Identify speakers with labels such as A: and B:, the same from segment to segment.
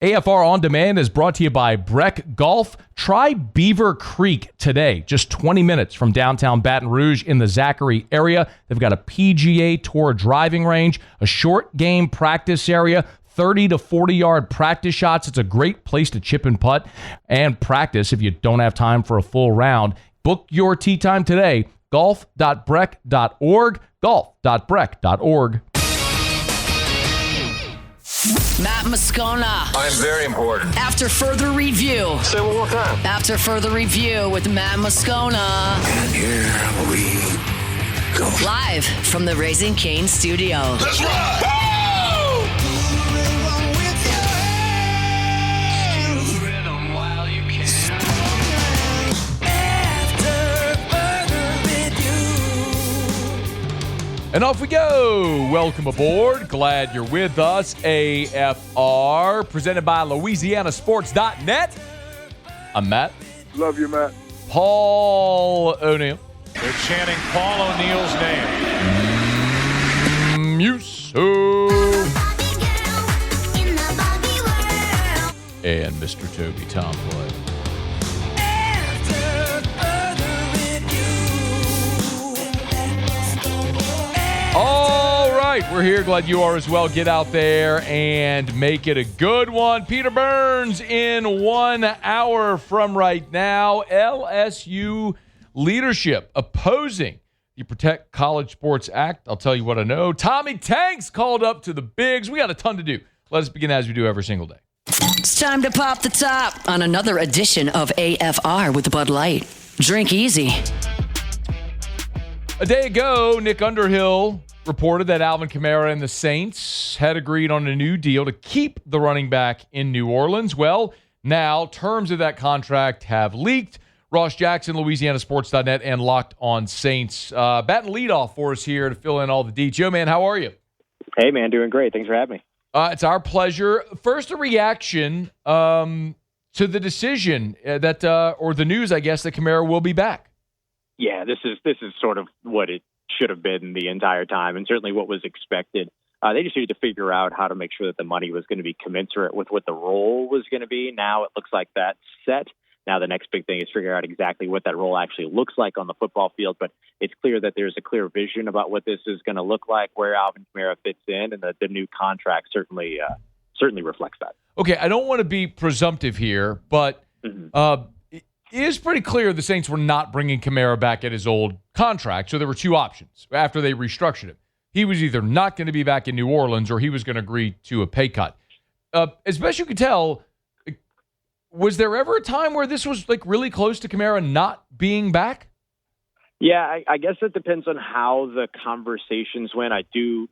A: AFR On Demand is brought to you by Breck Golf. Try Beaver Creek today, just 20 minutes from downtown Baton Rouge in the Zachary area. They've got a PGA Tour driving range, a short game practice area, 30 to 40-yard practice shots. It's a great place to chip and putt and practice if you don't have time for a full round. Book your tee time today, golf.breck.org, golf.breck.org.
B: Matt Moscona.
C: I'm very important.
B: After further review.
C: Say one more time.
B: After further review with Matt Moscona.
C: And here we go.
B: Live from the Raising Cane studio.
C: Let's ride! Woo!
A: And off we go. Welcome aboard. Glad you're with us. AFR, presented by LouisianaSports.net. I'm Matt.
D: Love you, Matt.
A: Paul O'Neill.
E: They're chanting Paul O'Neill's name.
A: Musso. And Mr. Toby Tomplin. All right, we're here. Glad you are as well. Get out there and make it a good one. Peter Burns in 1 hour from right now. LSU leadership opposing the Protect College Sports Act. I'll tell you what I know. Tommy Tanks called up to the bigs. We got a ton to do. Let us begin as we do every single day.
B: It's time to pop the top on another edition of AFR with Bud Light. Drink easy.
A: A day ago, Nick Underhill reported that Alvin Kamara and the Saints had agreed on a new deal to keep the running back in New Orleans. Well, now terms of that contract have leaked. Ross Jackson, LouisianaSports.net, and Locked On Saints. Batting leadoff for us here to fill in all the deets. Yo, man, how are you?
F: Hey, man, doing great. Thanks for having me.
A: It's our pleasure. First, a reaction to the decision that, or the news, I guess, that Kamara will be back.
F: Yeah, this is sort of what it should have been the entire time, and certainly what was expected. They just needed to figure out how to make sure that the money was going to be commensurate with what the role was going to be. Now it looks like that's set. Now the next big thing is figure out exactly what that role actually looks like on the football field. But it's clear that there's a clear vision about what this is going to look like, where Alvin Kamara fits in, and the new contract certainly reflects that.
A: Okay, I don't want to be presumptive here, but it is pretty clear the Saints were not bringing Kamara back at his old contract. So there were two options after they restructured him. He was either not going to be back in New Orleans or he was going to agree to a pay cut. As best you could tell, was there ever a time where this was like really close to Kamara not being back?
F: Yeah, I guess it depends on how the conversations went.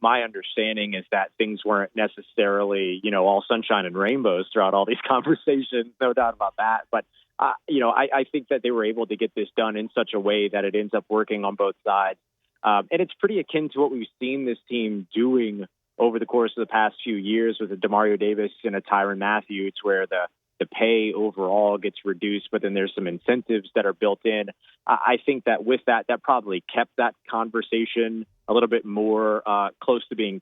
F: My understanding is that things weren't necessarily, all sunshine and rainbows throughout all these conversations, no doubt about that. But, I think that they were able to get this done in such a way that it ends up working on both sides. And it's pretty akin to what we've seen this team doing over the course of the past few years with a Demario Davis and a Tyrann Mathieu, where the pay overall gets reduced, but then there's some incentives that are built in. I think that with that probably kept that conversation a little bit more close to being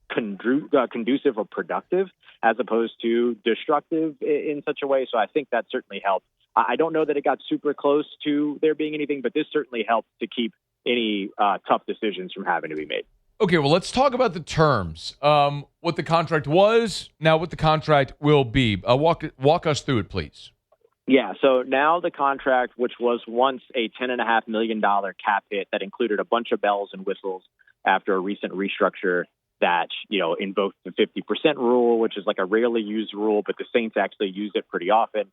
F: conducive or productive as opposed to destructive in such a way. So I think that certainly helped. I don't know that it got super close to there being anything, but this certainly helped to keep any tough decisions from having to be made.
A: Okay, well, let's talk about the terms. What the contract was, now what the contract will be. Walk us through it, please.
F: Yeah, so now the contract, which was once a $10.5 million cap hit that included a bunch of bells and whistles after a recent restructure that, invoked the 50% rule, which is like a rarely used rule, but the Saints actually use it pretty often.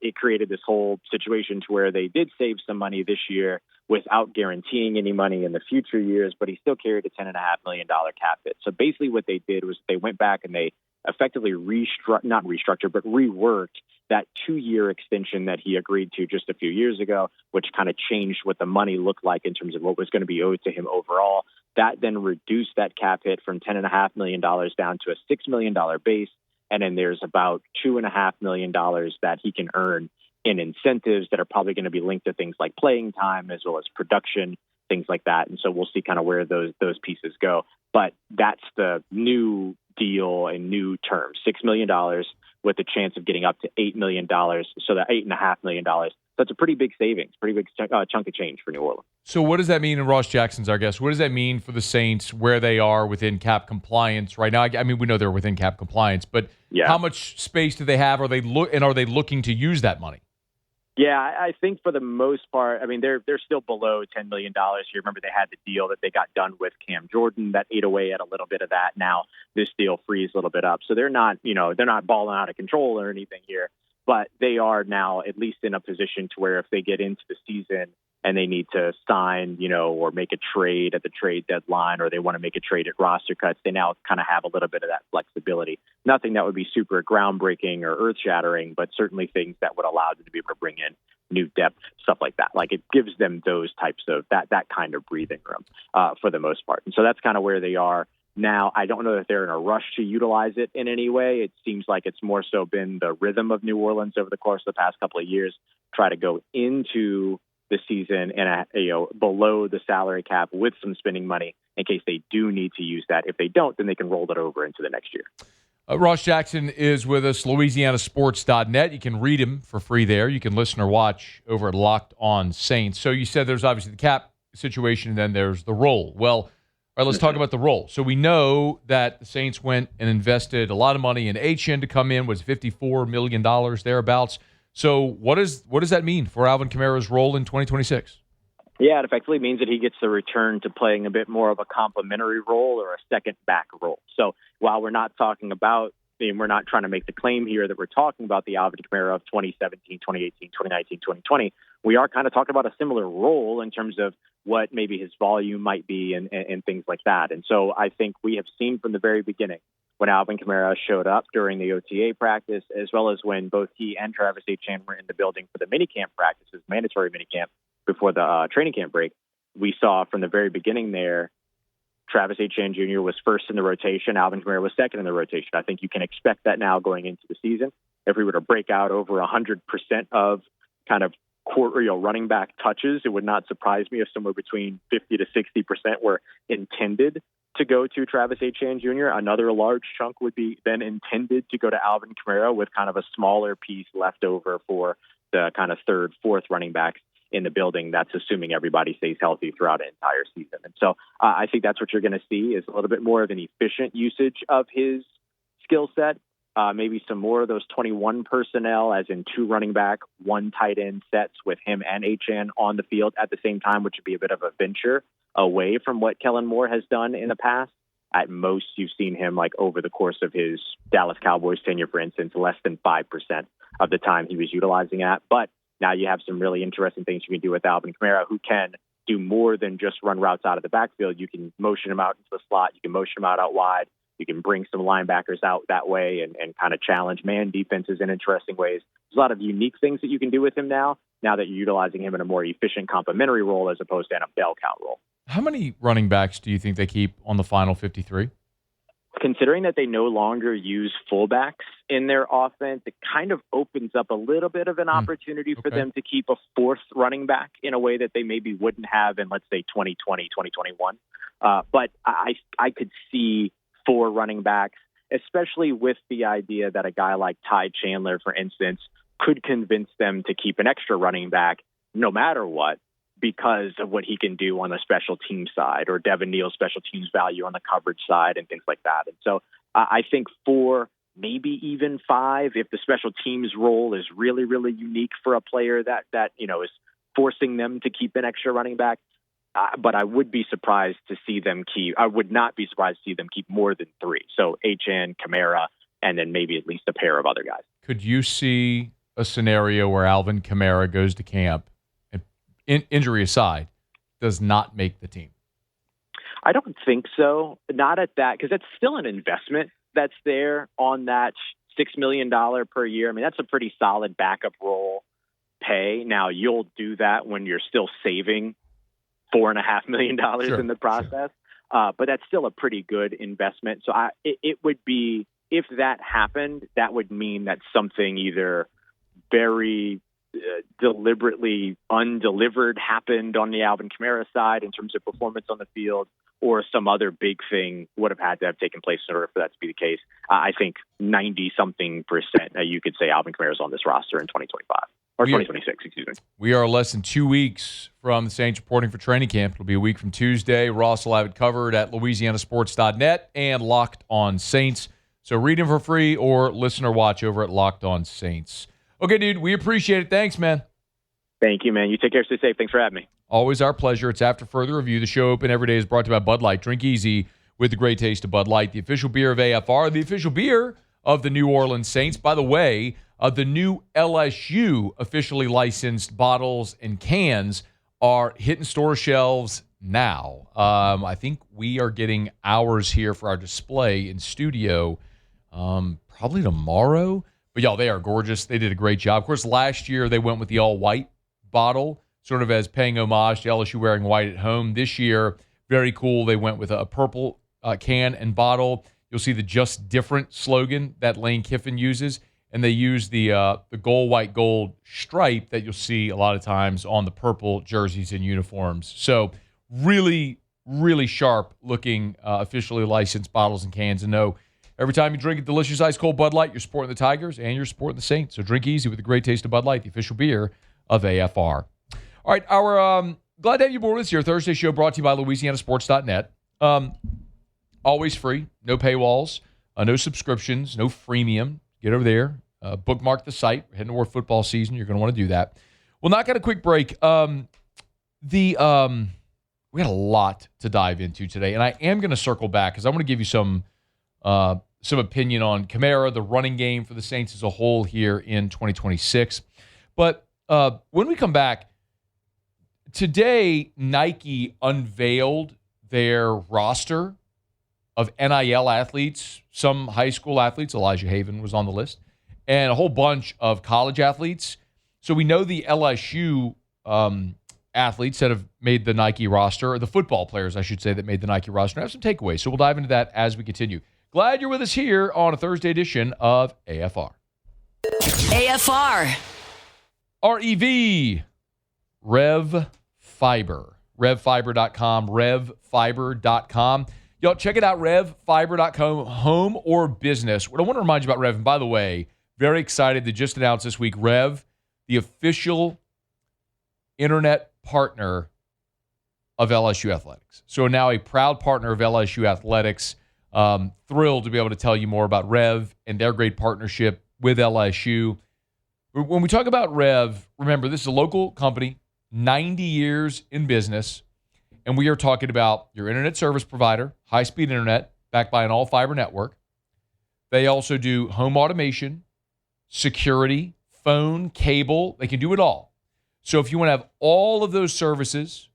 F: It created this whole situation to where they did save some money this year without guaranteeing any money in the future years, but he still carried a $10.5 million cap hit. So basically what they did was they went back and they effectively reworked that 2-year extension that he agreed to just a few years ago, which kind of changed what the money looked like in terms of what was going to be owed to him overall. That then reduced that cap hit from $10.5 million down to a $6 million base. And then there's about $2.5 million that he can earn in incentives that are probably going to be linked to things like playing time as well as production, things like that. And so we'll see kind of where those pieces go. But that's the new deal in new terms, $6 million with a chance of getting up to $8 million. So that $8.5 million. That's a pretty big savings, pretty big chunk of change for New Orleans.
A: So what does that mean? And Ross Jackson's our guest. What does that mean for the Saints, where they are within cap compliance right now? I mean, we know they're within cap compliance, but how much space do they have? Are they looking to use that money?
F: Yeah, I think for the most part, I mean, they're still below $10 million. You remember they had the deal that they got done with Cam Jordan that ate away at a little bit of that. Now this deal frees a little bit up. So they're not balling out of control or anything here, but they are now at least in a position to where if they get into the season and they need to sign, or make a trade at the trade deadline, or they want to make a trade at roster cuts, they now kind of have a little bit of that flexibility. Nothing that would be super groundbreaking or earth-shattering, but certainly things that would allow them to be able to bring in new depth, stuff like that. Like it gives them those types of that kind of breathing room for the most part. And so that's kind of where they are now. I don't know that they're in a rush to utilize it in any way. It seems like it's more so been the rhythm of New Orleans over the course of the past couple of years, try to go into the season and below the salary cap with some spending money in case they do need to use that. If they don't, then they can roll that over into the next year.
A: Ross Jackson is with us, LouisianaSports.net. You can read him for free there. You can listen or watch over at Locked On Saints. So you said there's obviously the cap situation, and then there's the role. Well, all right, let's talk about the role. So we know that the Saints went and invested a lot of money in HN to come in, was $54 million thereabouts. So what does that mean for Alvin Kamara's role in 2026?
F: Yeah, it effectively means that he gets to return to playing a bit more of a complementary role or a second back role. So while we're not talking about, and we're not trying to make the claim here that we're talking about the Alvin Kamara of 2017, 2018, 2019, 2020, we are kind of talking about a similar role in terms of what maybe his volume might be and things like that. And so I think we have seen from the very beginning when Alvin Kamara showed up during the OTA practice, as well as when both he and Travis Etienne were in the building for the minicamp practices, mandatory minicamp before the training camp break, we saw from the very beginning there, Travis Etienne Jr. was first in the rotation. Alvin Kamara was second in the rotation. I think you can expect that now going into the season. If we were to break out over 100% of kind of running back touches, it would not surprise me if somewhere between 50 to 60% were intended to go to Travis Etienne Jr. Another large chunk would be then intended to go to Alvin Kamara, with kind of a smaller piece left over for the kind of third, fourth running backs in the building. That's assuming everybody stays healthy throughout an entire season. And so I think that's what you're going to see is a little bit more of an efficient usage of his skill set. Maybe some more of those 21 personnel, as in 2 running back, 1 tight end sets with him and HN on the field at the same time, which would be a bit of a venture away from what Kellen Moore has done in the past. At most, you've seen him like over the course of his Dallas Cowboys tenure, for instance, less than 5% of the time he was utilizing that. But now you have some really interesting things you can do with Alvin Kamara, who can do more than just run routes out of the backfield. You can motion him out into the slot. You can motion him out wide. You can bring some linebackers out that way and kind of challenge man defenses in interesting ways. There's a lot of unique things that you can do with him now that you're utilizing him in a more efficient complementary role as opposed to in a bell cow role.
A: How many running backs do you think they keep on the final 53?
F: Considering that they no longer use fullbacks in their offense, it kind of opens up a little bit of an opportunity for them to keep a fourth running back in a way that they maybe wouldn't have in, let's say, 2020, 2021. But I could see 4 running backs, especially with the idea that a guy like Ty Chandler, for instance, could convince them to keep an extra running back no matter what, because of what he can do on the special team side, or Devin Neal's special teams value on the coverage side and things like that. And so I think 4, maybe even 5, if the special teams role is really, really unique for a player that is forcing them to keep an extra running back. But I would be surprised to see them keep. I would not be surprised to see them keep more than 3. So HN, Kamara, and then maybe at least a pair of other guys. Could
A: you see a scenario where Alvin Kamara goes to camp and, injury aside, does not make the team?
F: I don't think so. Not at that, because that's still an investment that's there on that $6 million per year. I mean, that's a pretty solid backup role pay. Now, you'll do that when you're still saving $4.5 million in the process. Sure. But that's still a pretty good investment. So it would be, if that happened, that would mean that something either very deliberately undelivered happened on the Alvin Kamara side in terms of performance on the field, or some other big thing would have had to have taken place in order for that to be the case. I think 90-something percent you could say Alvin Kamara is on this roster in 2025 or 2026, excuse me.
A: We are less than 2 weeks from the Saints reporting for training camp. It'll be a week from Tuesday. Ross will have it covered at louisianasports.net and Locked On Saints. So read him for free or listen or watch over at Locked On Saints. Okay, dude, we appreciate it. Thanks, man.
F: Thank you, man. You take care. Stay safe. Thanks for having me.
A: Always our pleasure. It's After Further Review. The show open every day is brought to you by Bud Light. Drink easy with the great taste of Bud Light, the official beer of AFR, the official beer of the New Orleans Saints. By the way, the new LSU officially licensed bottles and cans are hitting store shelves now. I think we are getting ours here for our display in studio probably tomorrow. But, y'all, they are gorgeous. They did a great job. Of course, last year they went with the all-white bottle, sort of as paying homage to LSU wearing white at home. This year, very cool. They went with a purple can and bottle. You'll see the Just Different slogan that Lane Kiffin uses. And they use the gold, white, gold stripe that you'll see a lot of times on the purple jerseys and uniforms. So really, really sharp-looking officially licensed bottles and cans. And no, every time you drink a delicious ice-cold Bud Light, you're supporting the Tigers and you're supporting the Saints. So drink easy with the great taste of Bud Light, the official beer of AFR. All right, our glad to have you aboard with us here. Thursday show brought to you by louisianasports.net. Always free, no paywalls, no subscriptions, no freemium. Get over there, bookmark the site. We're heading toward football season. You're going to want to do that. We'll knock out a quick break. We got a lot to dive into today, and I am going to circle back because I want to give you some opinion on Kamara, the running game for the Saints as a whole here in 2026. But when we come back, today Nike unveiled their roster of NIL athletes, some high school athletes. Elijah Haven was on the list, and a whole bunch of college athletes. So we know the LSU athletes that have made the Nike roster, or the football players, I should say, that made the Nike roster. I have some takeaways, so we'll dive into that as we continue. Glad you're with us here on a Thursday edition of AFR.
B: AFR.
A: REV. Rev Fiber. RevFiber.com. RevFiber.com. Y'all, check it out, RevFiber.com, home or business. What I want to remind you about Rev, and by the way, very excited to just announce this week, Rev, the official internet partner of LSU Athletics. So now a proud partner of LSU Athletics. Thrilled to be able to tell you more about Rev and their great partnership with LSU. When we talk about Rev, remember, this is a local company, 90 years in business. And we are talking about your internet service provider, high-speed internet, backed by an all-fiber network. They also do home automation, security, phone, cable. They can do it all. So if you want to have all of those services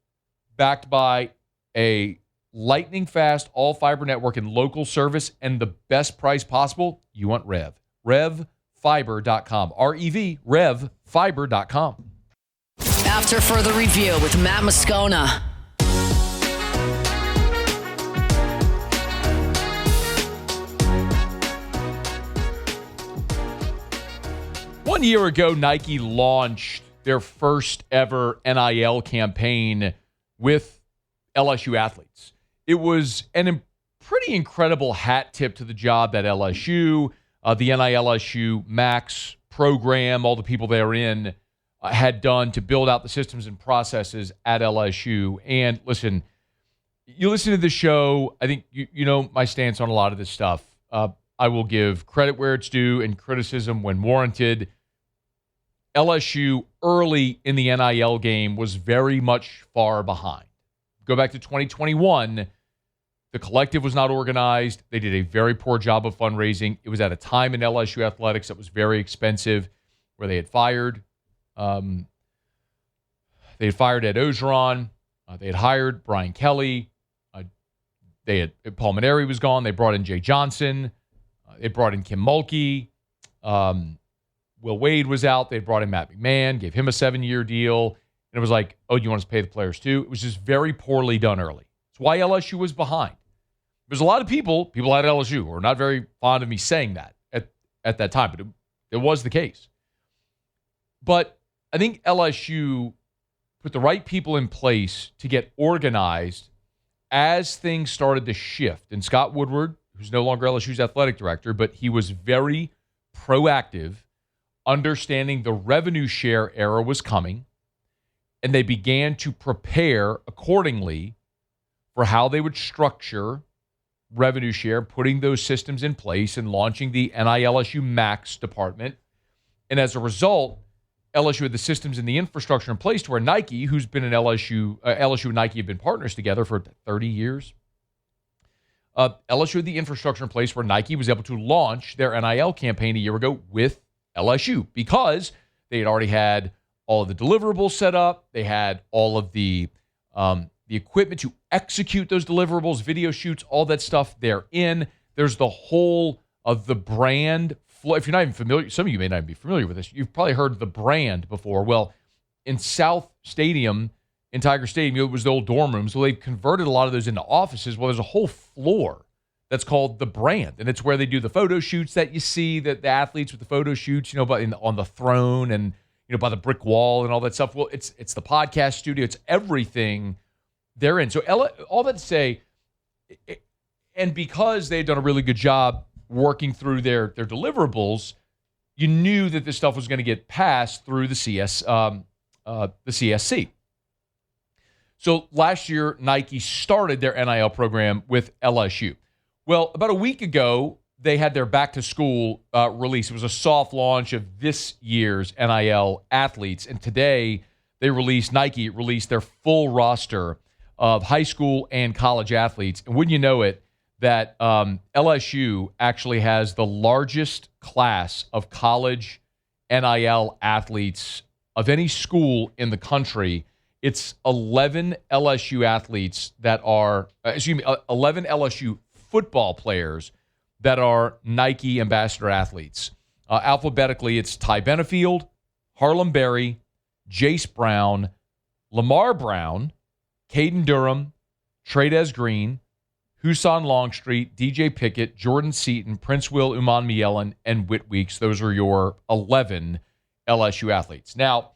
A: backed by a lightning-fast all-fiber network and local service and the best price possible, you want Rev. RevFiber.com. R-E-V, RevFiber.com.
B: After Further Review with Matt Moscona.
A: One year ago, Nike launched their first ever NIL campaign with LSU athletes. It was a pretty incredible hat tip to the job that LSU, the NILSU Max program, all the people therein had done to build out the systems and processes at LSU. And listen, you listen to the show, I think you know my stance on a lot of this stuff. I will give credit where it's due and criticism when warranted. LSU early in the NIL game was very much far behind. Go back to 2021, the collective was not organized. They did a very poor job of fundraising. It was at a time in LSU athletics that was very expensive, where they had fired Ed Ogeron. They had hired Brian Kelly. Paul Maneri was gone. They brought in Jay Johnson. They brought in Kim Mulkey. Will Wade was out. They brought in Matt McMahon, gave him a 7-year deal. And it was like, oh, you want us to pay the players too? It was just very poorly done early. It's why LSU was behind. There's a lot of people at LSU who are not very fond of me saying that at that time, but it was the case. But I think LSU put the right people in place to get organized as things started to shift, and Scott Woodward, who's no longer LSU's athletic director, but he was very proactive, understanding the revenue share era was coming, and they began to prepare accordingly for how they would structure revenue share, putting those systems in place and launching the NILSU Max department. And as a result, LSU had the systems and the infrastructure in place to where Nike, who's been an LSU and Nike have been partners together for 30 years. LSU had the infrastructure in place where Nike was able to launch their NIL campaign a year ago with LSU because they had already had all of the deliverables set up. They had all of the equipment to execute those deliverables, video shoots, all that stuff they're in. There's the whole of the brand. If you're not even familiar, some of you may not be familiar with this. You've probably heard the brand before. Well, in South Stadium, in Tiger Stadium, it was the old dorm rooms. Well, they've converted a lot of those into offices. Well, there's a whole floor that's called the brand, and it's where they do the photo shoots that you see, the athletes with the photo shoots, on the throne and by the brick wall and all that stuff. Well, it's the podcast studio. It's everything they're in. So all that to say, and because they had done a really good job working through their deliverables, you knew that this stuff was going to get passed through the CSC. So last year, Nike started their NIL program with LSU. Well, about a week ago, they had their back-to-school release. It was a soft launch of this year's NIL athletes. And today, Nike released their full roster of high school and college athletes. And wouldn't you know it, that LSU actually has the largest class of college NIL athletes of any school in the country. It's 11 LSU athletes that are, 11 LSU football players that are Nike ambassador athletes. Alphabetically, it's Ty Benefield, Harlem Berry, Jace Brown, Lamar Brown, Caden Durham, Tradez Green, Husan Longstreet, DJ Pickett, Jordan Seaton, Prince Will Uman-Mielen, and Whit Weeks. Those are your 11 LSU athletes. Now,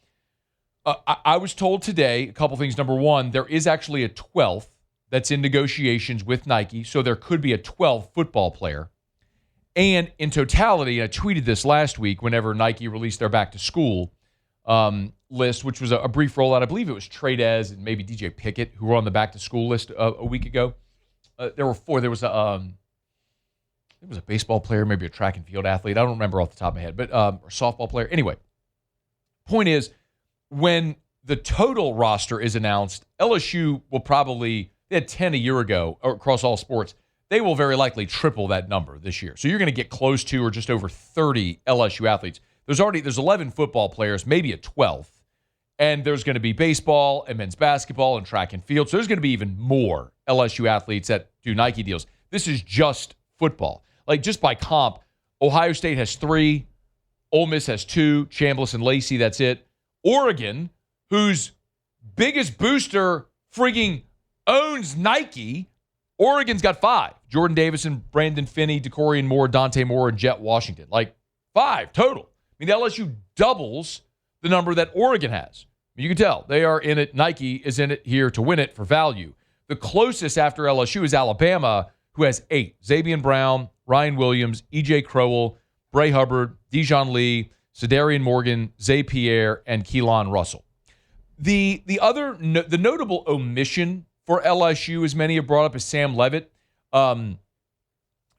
A: I was told today a couple things. Number one, there is actually a 12th that's in negotiations with Nike, so there could be a 12th football player. And in totality, I tweeted this last week whenever Nike released their back-to-school list, which was a brief rollout. I believe it was Tradez and maybe DJ Pickett who were on the back-to-school list a week ago. There were 4. There was a baseball player, maybe a track and field athlete. I don't remember off the top of my head, but a softball player. Anyway, point is, when the total roster is announced, LSU will probably, they had 10 a year ago across all sports. They will very likely triple that number this year. So you're going to get close to or just over 30 LSU athletes. There's 11 football players, maybe a 12th. And there's going to be baseball and men's basketball and track and field. So there's going to be even more LSU athletes that do Nike deals. This is just football. Like, just by comp, Ohio State has 3, Ole Miss has 2, Chambliss and Lacey, that's it. Oregon, whose biggest booster frigging owns Nike, Oregon's got 5. Jordan Davison, Brandon Finney, DeCorian Moore, Dante Moore, and Jet Washington. Like, 5 total. I mean, LSU doubles the number that Oregon has. You can tell they are in it. Nike is in it here to win it for value. The closest after LSU is Alabama, who has 8. Zabian Brown, Ryan Williams, E.J. Crowell, Bray Hubbard, Dijon Lee, Cedarian Morgan, Zay Pierre, and Keelan Russell. The notable omission for LSU, as many have brought up, is Sam Levitt.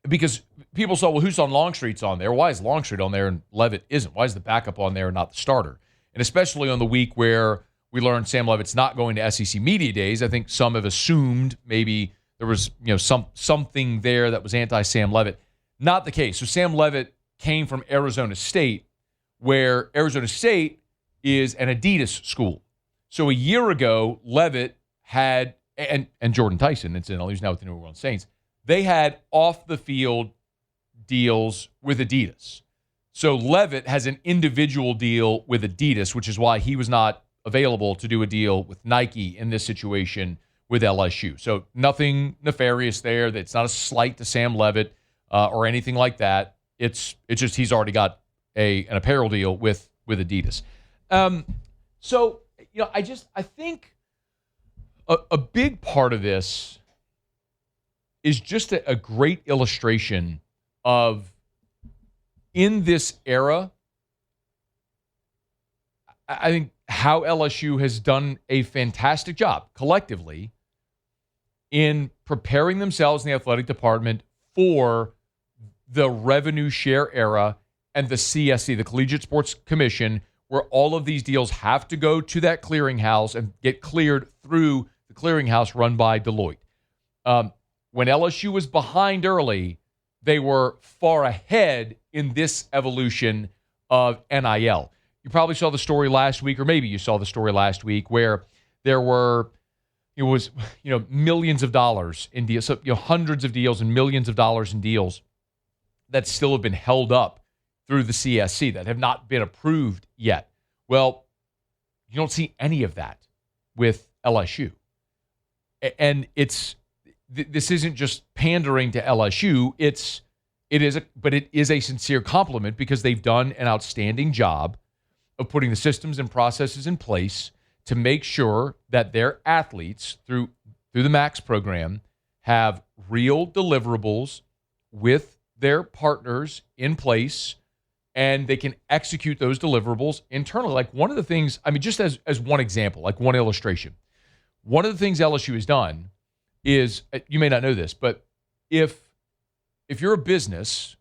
A: Because people saw, well, who's on Longstreet's on there? Why is Longstreet on there and Levitt isn't? Why is the backup on there and not the starter? And especially on the week where we learned Sam Levitt's not going to SEC Media Days, I think some have assumed maybe there was something there that was anti-Sam Levitt. Not the case. So Sam Levitt came from Arizona State, where Arizona State is an Adidas school. So a year ago, Levitt had, and Jordan Tyson, incidentally, who's now with the New Orleans Saints, they had off-the-field deals with Adidas. So Levitt has an individual deal with Adidas, which is why he was not available to do a deal with Nike in this situation with LSU. So nothing nefarious there. It's not a slight to Sam Levitt or anything like that. It's just he's already got an apparel deal with Adidas. So I think a big part of this is just a great illustration of, in this era, I think how LSU has done a fantastic job collectively in preparing themselves in the athletic department for the revenue share era and the CSC, the Collegiate Sports Commission, where all of these deals have to go to that clearinghouse and get cleared through the clearinghouse run by Deloitte. When LSU was behind early, they were far ahead in this evolution of NIL. You probably saw the story last week, or maybe you saw the story last week, where there were, millions of dollars in deals, so, hundreds of deals and millions of dollars in deals that still have been held up through the CSC that have not been approved yet. Well, you don't see any of that with LSU. And this isn't just pandering to LSU. It is a sincere compliment because they've done an outstanding job of putting the systems and processes in place to make sure that their athletes through the MAX program have real deliverables with their partners in place, and they can execute those deliverables internally. Like one of the things, just as one example, like one illustration, one of the things LSU has done is, you may not know this, but if you're a business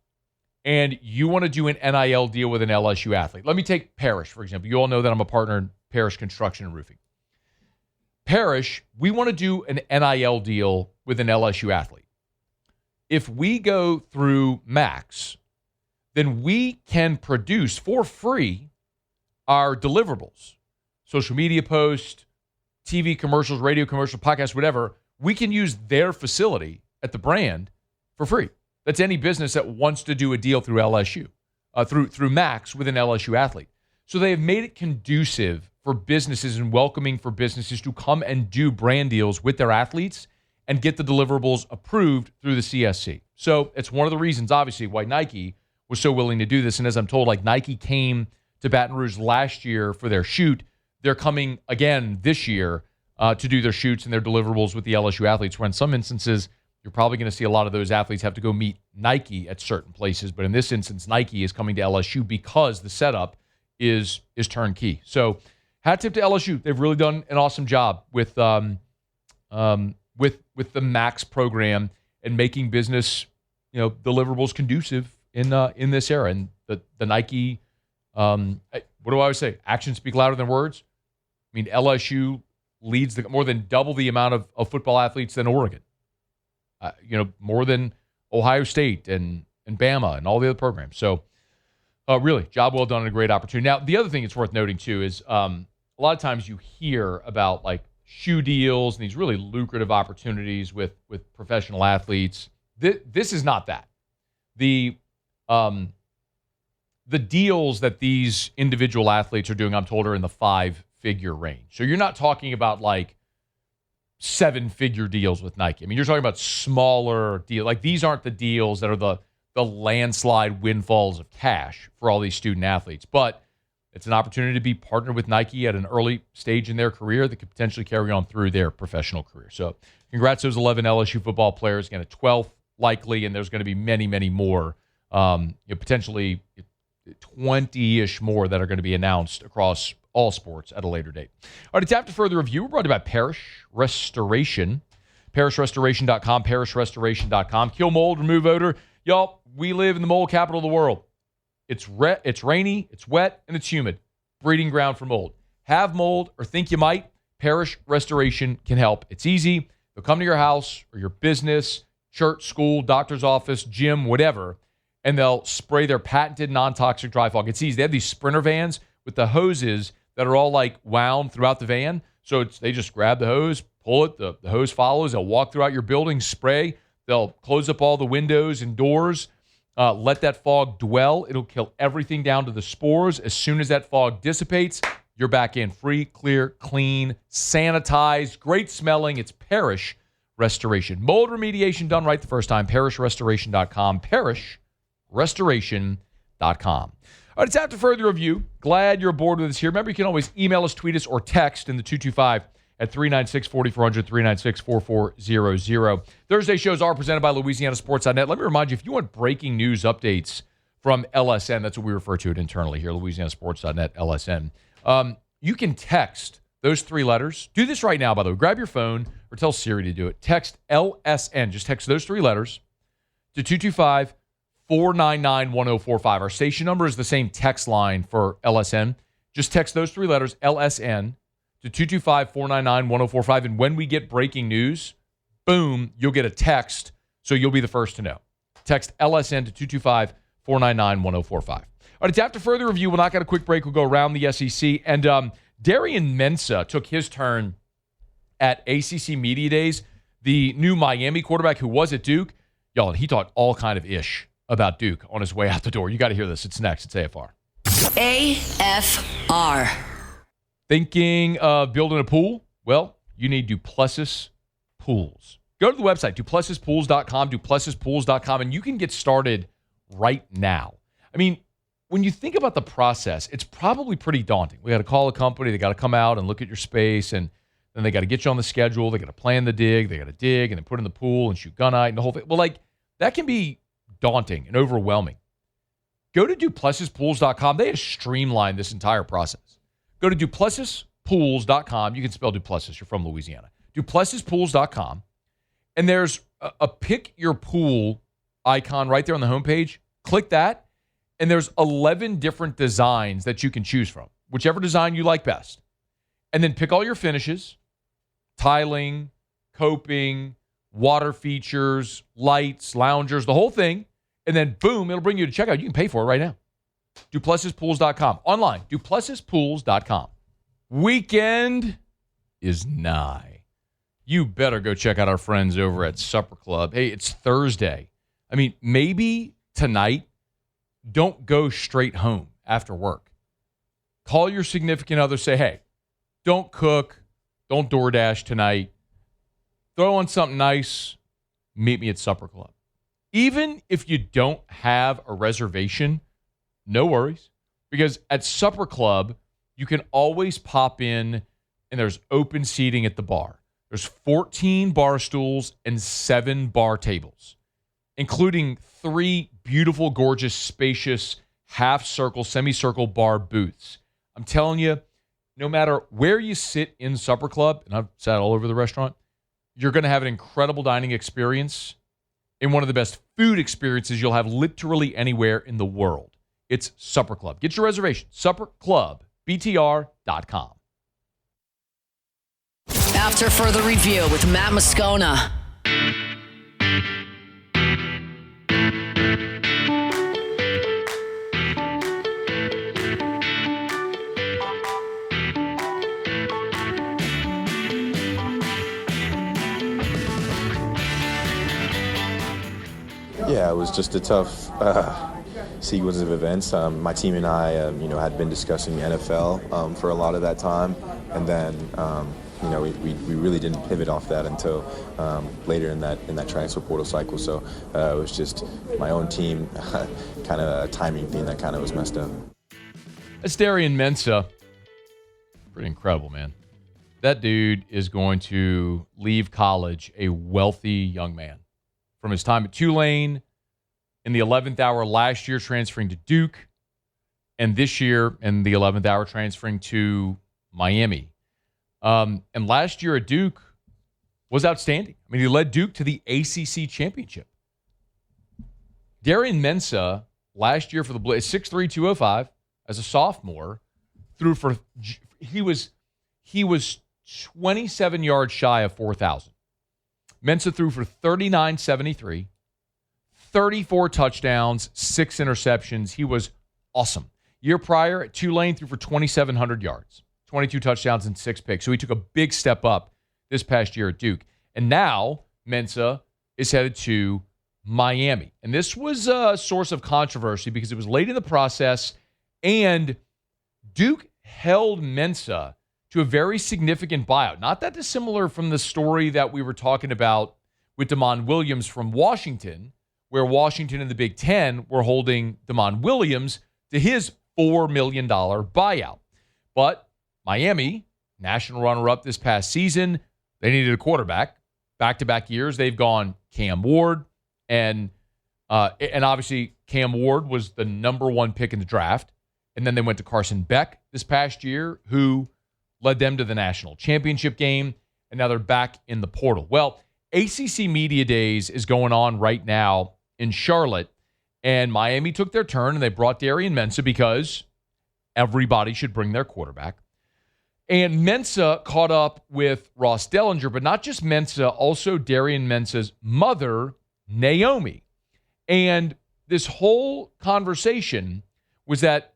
A: and you want to do an NIL deal with an LSU athlete, let me take Parrish, for example. You all know that I'm a partner in Parrish Construction and Roofing. Parrish, we want to do an NIL deal with an LSU athlete. If we go through Max, then we can produce for free our deliverables, social media posts, TV commercials, radio commercials, podcasts, whatever. We can use their facility at the brand for free. That's any business that wants to do a deal through LSU, through Max with an LSU athlete. So they have made it conducive for businesses and welcoming for businesses to come and do brand deals with their athletes and get the deliverables approved through the CSC. So it's one of the reasons, obviously, why Nike was so willing to do this. And as I'm told, like Nike came to Baton Rouge last year for their shoot. They're coming again this year to do their shoots and their deliverables with the LSU athletes, where in some instances, you're probably going to see a lot of those athletes have to go meet Nike at certain places. But in this instance, Nike is coming to LSU because the setup is turnkey. So hat tip to LSU. They've really done an awesome job with the Max program and making business, deliverables conducive in this era. And the Nike, what do I always say? Actions speak louder than words. LSU leads more than double the amount of football athletes than Oregon. More than Ohio State and Bama and all the other programs. So, really, job well done and a great opportunity. Now, the other thing it's worth noting, too, is a lot of times you hear about, like, shoe deals and these really lucrative opportunities with professional athletes. This is not that. The deals that these individual athletes are doing, I'm told, are in the 5-figure range. So you're not talking about, like, 7-figure deals with Nike. You're talking about smaller deals. Like, these aren't the deals that are the landslide windfalls of cash for all these student athletes. But it's an opportunity to be partnered with Nike at an early stage in their career that could potentially carry on through their professional career. So congrats to those 11 LSU football players. Again, a 12th likely, and there's going to be many, many more, potentially 20-ish more that are going to be announced across all sports at a later date. All right, it's after further review. We're brought to you by Parrish Restoration. ParrishRestoration.com, ParrishRestoration.com. Kill mold, remove odor. Y'all, we live in the mold capital of the world. It's rainy, it's wet, and it's humid. Breeding ground for mold. Have mold or think you might? Parrish Restoration can help. It's easy. They'll come to your house or your business, church, school, doctor's office, gym, whatever, and they'll spray their patented non-toxic dry fog. It's easy. They have these Sprinter vans with the hoses that are all like wound throughout the van. So they just grab the hose, pull it, the hose follows. They'll walk throughout your building, spray. They'll close up all the windows and doors, let that fog dwell. It'll kill everything down to the spores. As soon as that fog dissipates, you're back in free, clear, clean, sanitized, great smelling. It's Parrish Restoration. Mold remediation done right the first time. ParrishRestoration.com. ParrishRestoration.com. All right, it's after further review. Glad you're aboard with us here. Remember, you can always email us, tweet us, or text in the 225 at 396-4400, 396-4400. Thursday shows are presented by LouisianaSports.net. Let me remind you, if you want breaking news updates from LSN, that's what we refer to it internally here, LouisianaSports.net, LSN. You can text those 3 letters. Do this right now, by the way. Grab your phone or tell Siri to do it. Text LSN. Just text those 3 letters to 225-499-1045. Our station number is the same text line for LSN. Just text those 3 letters, LSN, to 225-499-1045. And when we get breaking news, boom, you'll get a text, so you'll be the first to know. Text LSN to 225-499-1045. All right, it's after further review. We'll knock out a quick break. We'll go around the SEC. And Darian Mensah took his turn at ACC Media Days. The new Miami quarterback who was at Duke, y'all, he talked all kind of ish about Duke on his way out the door. You got to hear this. It's next. It's AFR.
B: AFR.
A: Thinking of building a pool? Well, you need Duplessis Pools. Go to the website, duplessispools.com, duplessispools.com, and you can get started right now. I mean, when you think about the process, it's probably pretty daunting. We got to call a company. They got to come out and look at your space, and then they got to get you on the schedule. They got to plan the dig. They got to dig and then put in the pool and shoot gunite and the whole thing. Well, like, that can be daunting and overwhelming. Go to duplessispools.com. They have streamlined this entire process. Go to duplessispools.com. You can spell Duplessis. You're from Louisiana. Duplessispools.com. And there's a pick your pool icon right there on the homepage. Click that. And there's 11 different designs that you can choose from, whichever design you like best. And then pick all your finishes, tiling, coping, water features, lights, loungers, the whole thing. And then, boom, it'll bring you to checkout. You can pay for it right now. DuplessisPools.com. Online, DuplessisPools.com. Weekend is nigh. You better go check out our friends over at Supper Club. Hey, it's Thursday. I mean, maybe tonight, don't go straight home after work. Call your significant other, say, hey, don't cook, don't DoorDash tonight. Throw on something nice, meet me at Supper Club. Even if you don't have a reservation, no worries, because at Supper Club, you can always pop in and there's open seating at the bar. There's 14 bar stools and 7 bar tables, including 3 beautiful, gorgeous, spacious, half-circle, semicircle bar booths. I'm telling you, no matter where you sit in Supper Club, and I've sat all over the restaurant, you're going to have an incredible dining experience and one of the best food experiences you'll have literally anywhere in the world. It's Supper Club. Get your reservation. SupperClubBTR.com.
B: After further review with Matt Moscona.
D: Yeah, it was just a tough sequence of events. My team and I, had been discussing the NFL for a lot of that time, and then, we really didn't pivot off that until later in that transfer portal cycle. So it was just my own team, kind of a timing thing that kind of was messed up.
A: That's Darian Mensah. Pretty incredible, man. That dude is going to leave college a wealthy young man. From his time at Tulane, in the 11th hour last year transferring to Duke, and this year in the 11th hour transferring to Miami. And last year at Duke was outstanding. I mean, he led Duke to the ACC championship. Darian Mensah last year for the Blazers, 6'3", 205, as a sophomore, threw for he was 27 yards shy of 4,000. Mensah threw for 39.73, 34 touchdowns, 6 interceptions. He was awesome. Year prior at Tulane, threw for 2,700 yards, 22 touchdowns, and 6 picks. So he took a big step up this past year at Duke. And now Mensah is headed to Miami. And this was a source of controversy because it was late in the process, and Duke held Mensah to a very significant buyout. Not that dissimilar from the story that we were talking about with Damon Williams from Washington, where Washington and the Big Ten were holding Damon Williams to his $4 million buyout. But Miami national runner-up this past season. They needed a quarterback. Back-to-back years, they've gone Cam Ward, and obviously Cam Ward was the number one pick in the draft. And then they went to Carson Beck this past year, who led them to the national championship game, and now they're back in the portal. Well, ACC Media Days is going on right now in Charlotte, and Miami took their turn, and they brought Darian Mensah because everybody should bring their quarterback. And Mensah caught up with Ross Dellinger, but not just Mensah, also Darian Mensah's mother, Naomi. And this whole conversation was that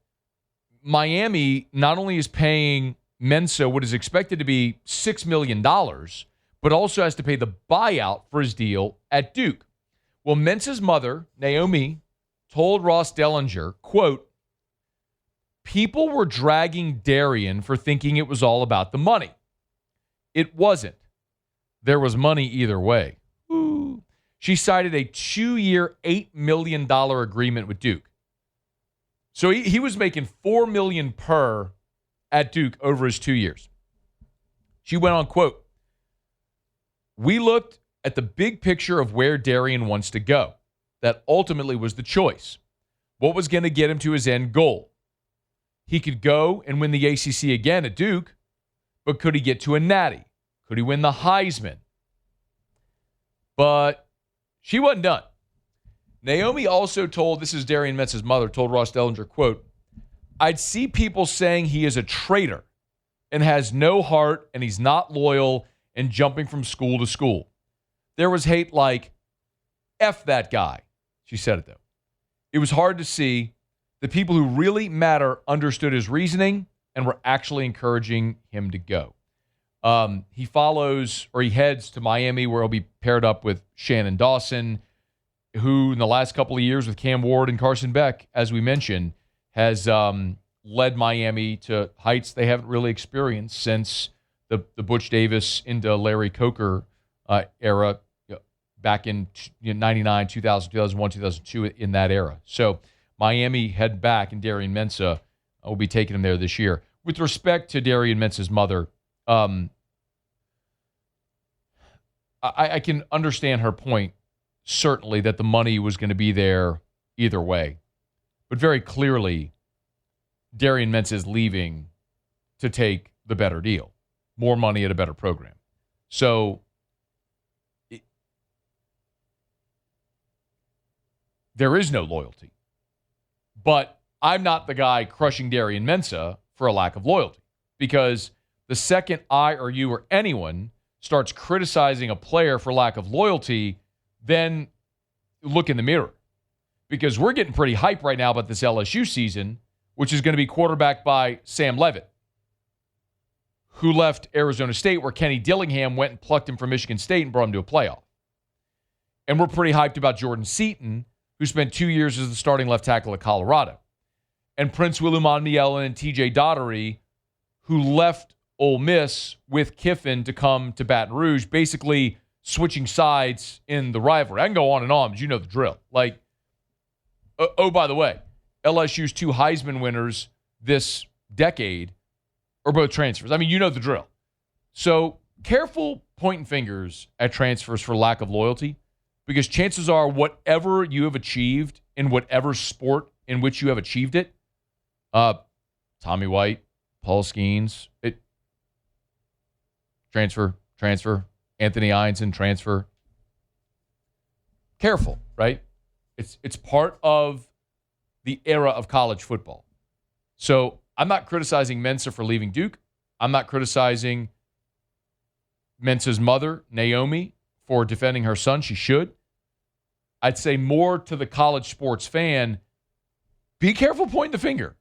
A: Miami not only is paying Mensah what is expected to be $6 million, but also has to pay the buyout for his deal at Duke. Well, Mensah's mother, Naomi, told Ross Dellinger, quote, "People were dragging Darian for thinking it was all about the money. It wasn't. There was money either way." Ooh. She cited a 2-year, $8 million agreement with Duke. So he was making $4 million per at Duke over his 2 years. She went on, quote, "We looked at the big picture of where Darian wants to go. That ultimately was the choice. What was going to get him to his end goal? He could go and win the ACC again at Duke, but could he get to a natty? Could he win the Heisman?" But she wasn't done. Naomi also told, this is Darian Mensah's mother, told Ross Dellinger, quote, "I'd see people saying he is a traitor and has no heart and he's not loyal and jumping from school to school. There was hate like, F that guy." She said it, though. "It was hard to see. The people who really matter understood his reasoning and were actually encouraging him to go." He heads to Miami, where he'll be paired up with Shannon Dawson, who in the last couple of years with Cam Ward and Carson Beck, as we mentioned, has led Miami to heights they haven't really experienced since the Butch Davis into Larry Coker era back in 99, 2000, 2001, 2002, in that era. So Miami head back, and Darian Mensah will be taking him there this year. With respect to Darian Mensah's mother, I can understand her point, certainly, that the money was going to be there either way. But very clearly, Darian Mensah is leaving to take the better deal, more money at a better program. So there is no loyalty. But I'm not the guy crushing Darian Mensah for a lack of loyalty, because the second I or you or anyone starts criticizing a player for lack of loyalty, then look in the mirror, because we're getting pretty hyped right now about this LSU season, which is going to be quarterbacked by Sam Leavitt, who left Arizona State, where Kenny Dillingham went and plucked him from Michigan State and brought him to a playoff. And we're pretty hyped about Jordan Seaton, who spent 2 years as the starting left tackle at Colorado. And Prince William and TJ Daugherty, who left Ole Miss with Kiffin to come to Baton Rouge, basically switching sides in the rivalry. I can go on and on, but you know the drill. Like, oh, by the way, LSU's 2 Heisman winners this decade are both transfers. I mean, you know the drill. So careful pointing fingers at transfers for lack of loyalty, because chances are whatever you have achieved in whatever sport in which you have achieved it, Tommy White, Paul Skeens, transfer, Anthony Einson, transfer. Careful, right? It's part of the era of college football. So I'm not criticizing Mensah for leaving Duke. I'm not criticizing Mensah's mother, Naomi, for defending her son. She should. I'd say more to the college sports fan, be careful pointing the finger,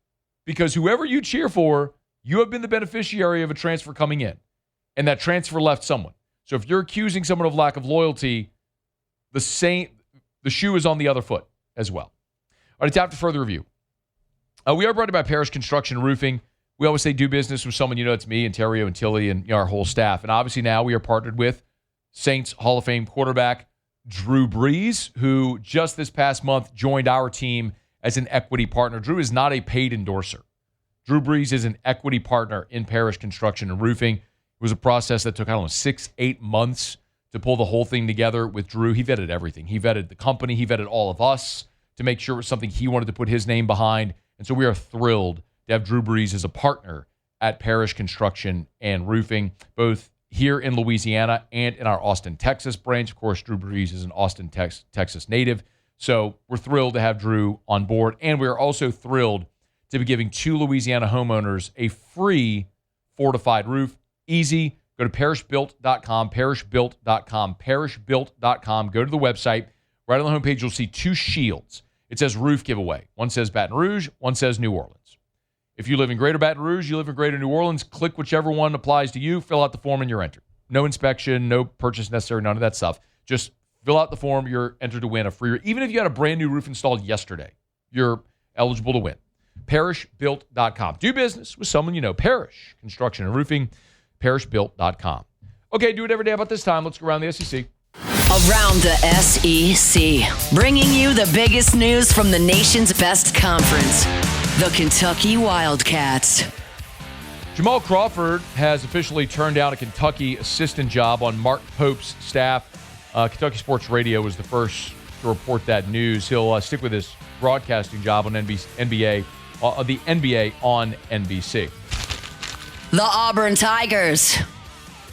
A: because whoever you cheer for, you have been the beneficiary of a transfer coming in, and that transfer left someone. So if you're accusing someone of lack of loyalty, the shoe is on the other foot as well. All right, it's after further review. We are brought to you by Parish Construction Roofing. We always say do business with someone you know. It's me and Terrio and Tilly and our whole staff. And obviously now we are partnered with Saints Hall of Fame quarterback Drew Brees, who just this past month joined our team as an equity partner. Drew is not a paid endorser. Drew Brees is an equity partner in Parrish Construction and Roofing. It was a process that took, 6-8 months to pull the whole thing together with Drew. He vetted everything. He vetted the company. He vetted all of us to make sure it was something he wanted to put his name behind. And so we are thrilled to have Drew Brees as a partner at Parrish Construction and Roofing, both here in Louisiana and in our Austin, Texas branch. Of course, Drew Brees is an Austin, Texas native. So we're thrilled to have Drew on board. And we are also thrilled to be giving 2 Louisiana homeowners a free fortified roof. Easy. Go to parishbuilt.com, parishbuilt.com, parishbuilt.com. Go to the website. Right on the homepage, you'll see 2 shields. It says roof giveaway. One says Baton Rouge, one says New Orleans. If you live in Greater Baton Rouge, you live in Greater New Orleans, click whichever one applies to you, fill out the form, and you're entered. No inspection, no purchase necessary, none of that stuff. Just fill out the form, you're entered to win a free roof. Even if you had a brand new roof installed yesterday, you're eligible to win. Parishbuilt.com. Do business with someone you know. Parrish Construction and Roofing, parishbuilt.com. Okay, do it every day about this time. Let's go around the SEC.
B: Around the SEC, bringing you the biggest news from the nation's best conference, the Kentucky Wildcats.
A: Jamal Crawford has officially turned down a Kentucky assistant job on Mark Pope's staff. Kentucky Sports Radio was the first to report that news. He'll stick with his broadcasting job on the NBA on NBC.
B: The Auburn Tigers.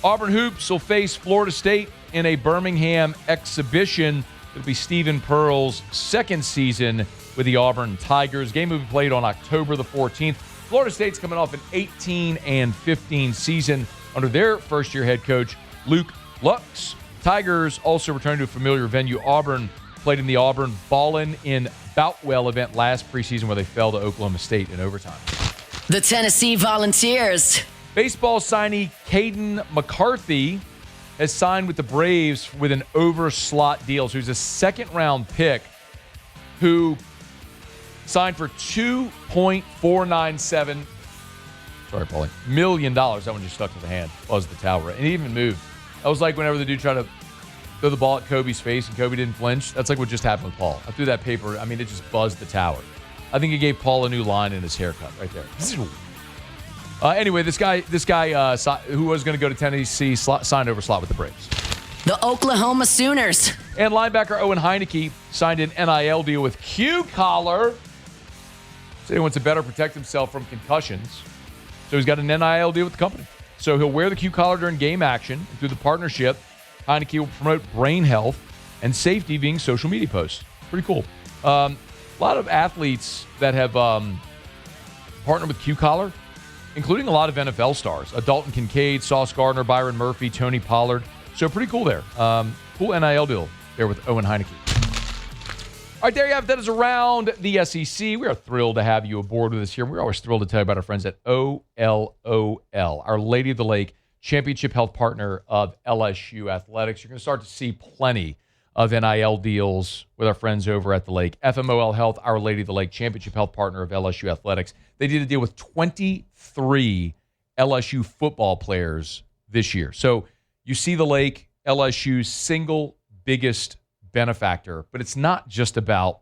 A: Auburn Hoops will face Florida State in a Birmingham exhibition. It'll be Stephen Pearl's second season with the Auburn Tigers. Game will be played on October the 14th. Florida State's coming off an 18-15 season under their first-year head coach, Luke Lux. Tigers also return to a familiar venue. Auburn played in the Auburn Ballin' in Boutwell event last preseason where they fell to Oklahoma State in overtime.
B: The Tennessee Volunteers.
A: Baseball signee Caden McCarthy has signed with the Braves with an over-slot deal. So he's a second-round pick who signed for $2.497 million. That one just stuck to the hand. Buzzed the tower. And he even moved. That was like whenever the dude tried to throw the ball at Kobe's face and Kobe didn't flinch. That's like what just happened with Paul. I threw that paper. I mean, it just buzzed the tower. I think it gave Paul a new line in his haircut right there. Anyway, this guy who was going to go to Tennessee signed over slot with the Braves.
B: The Oklahoma Sooners.
A: And linebacker Owen Heineke signed an NIL deal with Q-Collar. So he wants to better protect himself from concussions. So he's got an NIL deal with the company. So he'll wear the Q-Collar during game action. And through the partnership, Heineke will promote brain health and safety via social media posts. Pretty cool. A lot of athletes that have partnered with Q-Collar, including a lot of NFL stars. Dalton Kincaid, Sauce Gardner, Byron Murphy, Tony Pollard. So pretty cool there. Cool NIL deal there with Owen Heineke. All right, there you have it. That is around the SEC. We are thrilled to have you aboard with us here. We're always thrilled to tell you about our friends at OLOL, Our Lady of the Lake Championship Health Partner of LSU Athletics. You're going to start to see plenty of NIL deals with our friends over at the Lake. FMOL Health, Our Lady of the Lake Championship Health Partner of LSU Athletics. They did a deal with 23 LSU football players this year. So you see the Lake, LSU's single biggest benefactor, but it's not just about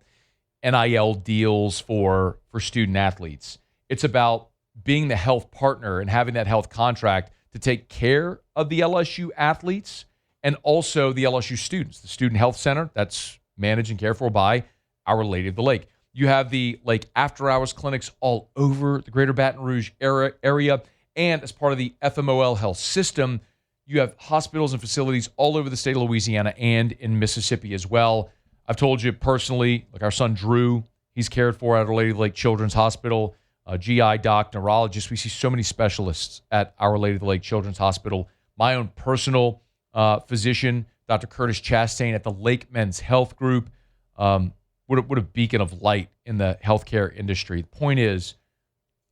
A: NIL deals for student athletes. It's about being the health partner and having that health contract to take care of the LSU athletes and also the LSU students. The Student Health Center, that's managed and cared for by Our Lady of the Lake. You have the Lake after-hours clinics all over the greater Baton Rouge area. And as part of the FMOL health system, you have hospitals and facilities all over the state of Louisiana and in Mississippi as well. I've told you personally, like our son Drew, he's cared for at Our Lady of the Lake Children's Hospital, GI doc, neurologist. We see so many specialists at Our Lady of the Lake Children's Hospital. My own personal physician, Dr. Curtis Chastain at the Lake Men's Health Group. What a beacon of light in the healthcare industry. The point is,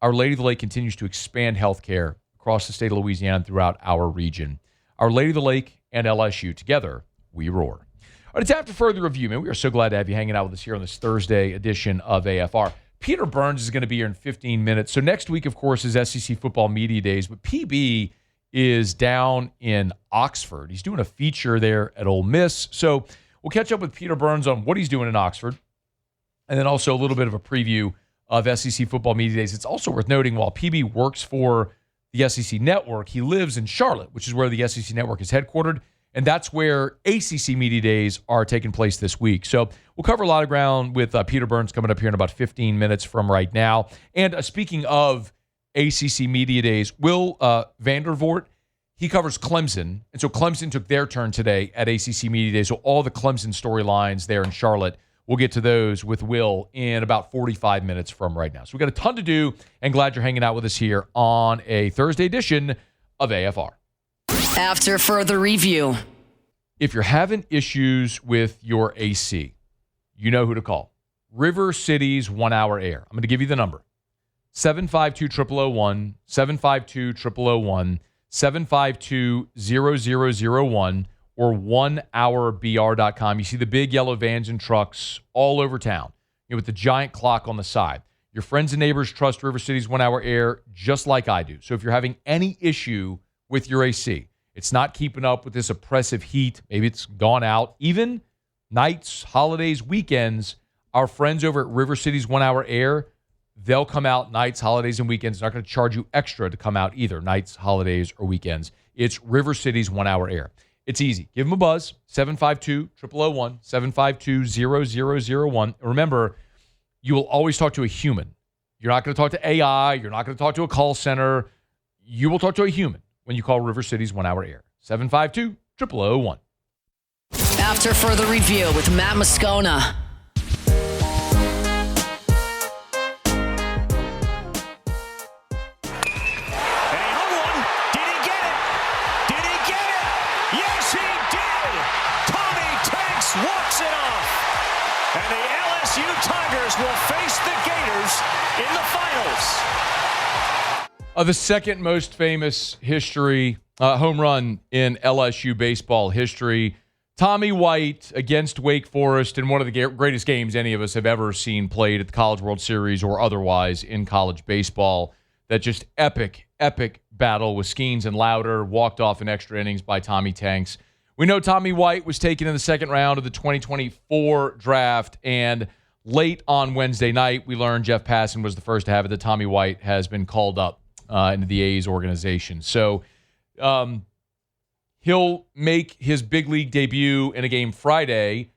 A: Our Lady of the Lake continues to expand healthcare across the state of Louisiana and throughout our region. Our Lady of the Lake and LSU, together, we roar. All right, it's time for further review, man. We are so glad to have you hanging out with us here on this Thursday edition of AFR. Peter Burns is going to be here in 15 minutes. So next week, of course, is SEC Football Media Days, but PB is down in Oxford. He's doing a feature there at Ole Miss. So we'll catch up with Peter Burns on what he's doing in Oxford, and then also a little bit of a preview of SEC Football Media Days. It's also worth noting while PB works for the SEC Network, he lives in Charlotte, which is where the SEC Network is headquartered, and that's where ACC Media Days are taking place this week. So we'll cover a lot of ground with Peter Burns coming up here in about 15 minutes from right now. And speaking of ACC Media Days, Will Vandervoort, he covers Clemson, and so Clemson took their turn today at ACC Media Days. So all the Clemson storylines there in Charlotte, we'll get to those with Will in about 45 minutes from right now. So we've got a ton to do, and glad you're hanging out with us here on a Thursday edition of AFR.
B: After further review.
A: If you're having issues with your AC, you know who to call. River City's 1 Hour Air. I'm going to give you the number. 752-0001, 752-0001, 752-0001, or 1hourbr.com. You see the big yellow vans and trucks all over town, with the giant clock on the side. Your friends and neighbors trust River City's 1 Hour Air just like I do. So if you're having any issue with your AC, it's not keeping up with this oppressive heat, maybe it's gone out, even nights, holidays, weekends, our friends over at River City's 1 Hour Air, they'll come out nights, holidays, and weekends. They're not going to charge you extra to come out either, nights, holidays, or weekends. It's River City's 1 Hour Air. It's easy. Give them a buzz, 752-0001, 752-0001. Remember, you will always talk to a human. You're not going to talk to AI. You're not going to talk to a call center. You will talk to a human when you call River City's 1 Hour Air, 752-0001.
B: After further review with Matt Moscona.
E: Walks it off, and the LSU Tigers will face the Gators in the finals.
A: The second most famous home run in LSU baseball history. Tommy White against Wake Forest in one of the greatest games any of us have ever seen played at the College World Series or otherwise in college baseball. That just epic battle with Skeens and Louder, walked off in extra innings by Tommy Tanks. We know Tommy White was taken in the second round of the 2024 draft, and late on Wednesday night, we learned Jeff Passan was the first to have it, that Tommy White has been called up into the A's organization. So he'll make his big league debut in a game Friday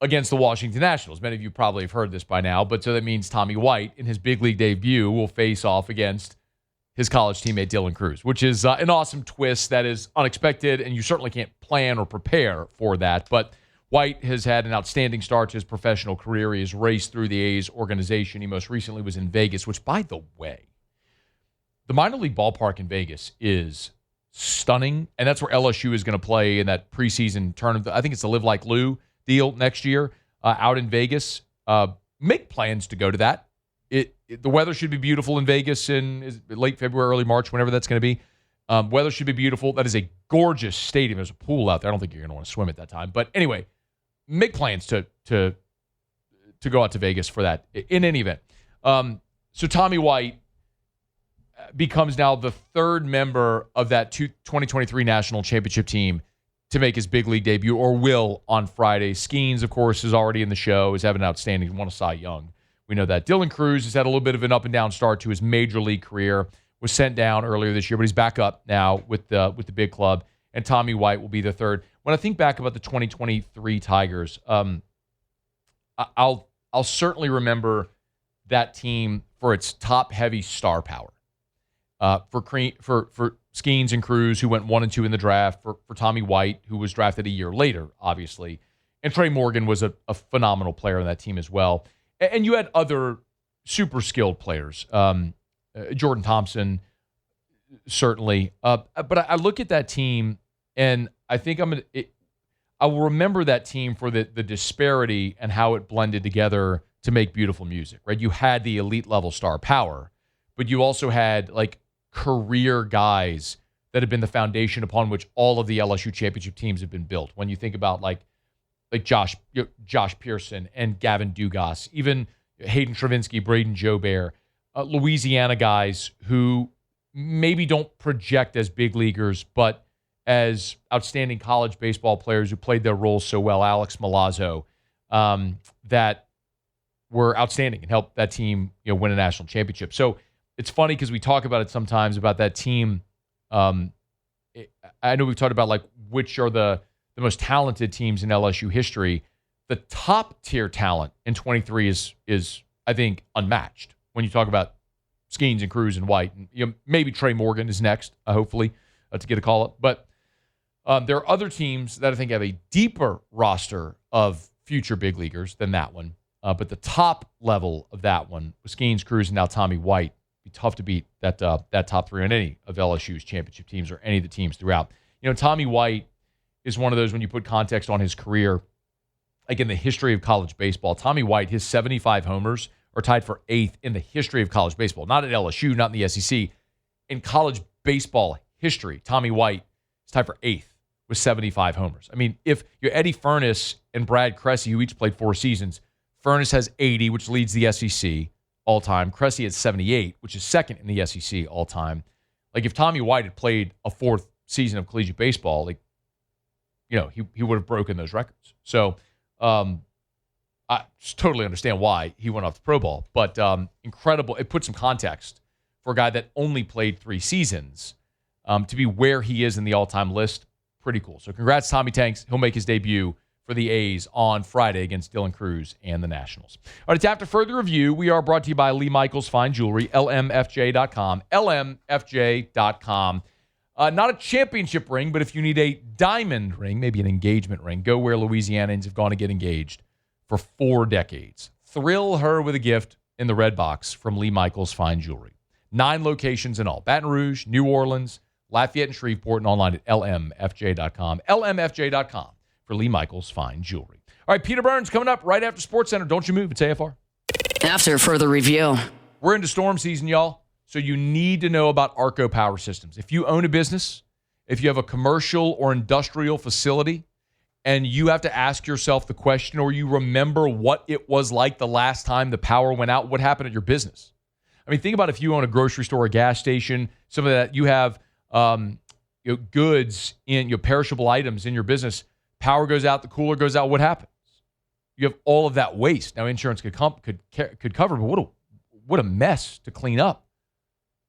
A: against the Washington Nationals. Many of you probably have heard this by now, but so that means Tommy White in his big league debut will face off against his college teammate Dylan Cruz, which is an awesome twist that is unexpected, and you certainly can't plan or prepare for that. But White has had an outstanding start to his professional career. He has raced through the A's organization. He most recently was in Vegas, which, by the way, the minor league ballpark in Vegas is stunning, and that's where LSU is going to play in that preseason tournament. I think it's the Live Like Lou deal next year out in Vegas. Make plans to go to that. The weather should be beautiful in Vegas in late February, early March, whenever that's going to be. Weather should be beautiful. That is a gorgeous stadium. There's a pool out there. I don't think you're going to want to swim at that time. But anyway, make plans to go out to Vegas for that in any event. So Tommy White becomes now the third member of that 2023 National Championship team to make his big league debut, or will on Friday. Skeens, of course, is already in the show, is having an outstanding, won a Cy Young. We know that. Dylan Cruz has had a little bit of an up-and-down start to his major league career, was sent down earlier this year, but he's back up now with the big club, and Tommy White will be the third. When I think back about the 2023 Tigers, I'll certainly remember that team for its top-heavy star power. For Skeens and Cruz, who went 1 and 2 in the draft, for Tommy White, who was drafted a year later, obviously, and Trey Morgan was a phenomenal player on that team as well. And you had other super skilled players, Jordan Thompson, certainly. But I look at that team, and I think I will remember that team for the disparity and how it blended together to make beautiful music. Right? You had the elite level star power, but you also had like career guys that have been the foundation upon which all of the LSU championship teams have been built. When you think about like Josh Pearson and Gavin Dugas, even Hayden Travinsky, Braden Joubert, Louisiana guys who maybe don't project as big leaguers, but as outstanding college baseball players who played their roles so well. Alex Milazzo, that were outstanding and helped that team, win a national championship. So it's funny because we talk about it sometimes about that team. I know we've talked about like which are the most talented teams in LSU history. The top tier talent in 23 is I think unmatched when you talk about Skeens and Cruz and White. And, maybe Trey Morgan is next, hopefully, to get a call up. But there are other teams that I think have a deeper roster of future big leaguers than that one. But the top level of that one was Skeens, Cruz, and now Tommy White. It'd be tough to beat that top three on any of LSU's championship teams or any of the teams throughout. Tommy White is one of those, when you put context on his career, like in the history of college baseball, Tommy White, his 75 homers are tied for 8th in the history of college baseball. Not at LSU, not in the SEC. In college baseball history, Tommy White is tied for 8th with 75 homers. I mean, if you're Eddie Furness and Brad Cressy, who each played 4 seasons, Furness has 80, which leads the SEC all-time. Cressy has 78, which is second in the SEC all-time. Like, if Tommy White had played a 4th season of collegiate baseball, he would have broken those records. So I just totally understand why he went off the Pro Bowl. But incredible. It puts some context for a guy that only played 3 seasons to be where he is in the all-time list. Pretty cool. So congrats, Tommy Tanks. He'll make his debut for the A's on Friday against Dylan Cruz and the Nationals. All right, it's after further review. We are brought to you by Lee Michaels Fine Jewelry, lmfj.com, lmfj.com. Not a championship ring, but if you need a diamond ring, maybe an engagement ring, go where Louisianans have gone to get engaged for 4 decades. Thrill her with a gift in the red box from Lee Michaels Fine Jewelry. 9 locations in all. Baton Rouge, New Orleans, Lafayette, and Shreveport, and online at lmfj.com. lmfj.com for Lee Michaels Fine Jewelry. All right, Peter Burns coming up right after SportsCenter. Don't you move. It's AFR.
B: After further review.
A: We're into storm season, y'all. So you need to know about Arco Power Systems. If you own a business, if you have a commercial or industrial facility, and you have to ask yourself the question, or you remember what it was like the last time the power went out, what happened at your business? I mean, think about if you own a grocery store, a gas station, some of that, you have goods in your perishable items in your business. Power goes out, the cooler goes out. What happens? You have all of that waste. Now, insurance could cover, but what a mess to clean up.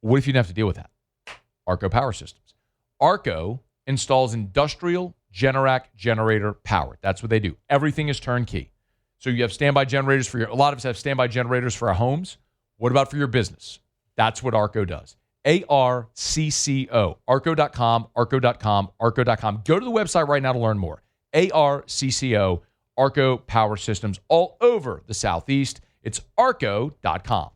A: What if you didn't have to deal with that? Arco Power Systems. Arco installs industrial Generac generator power. That's what they do. Everything is turnkey. So you have standby generators a lot of us have standby generators for our homes. What about for your business? That's what Arco does. ARCCO. Arco.com, Arco.com, Arco.com. Go to the website right now to learn more. ARCCO, Arco Power Systems, all over the Southeast. It's Arco.com.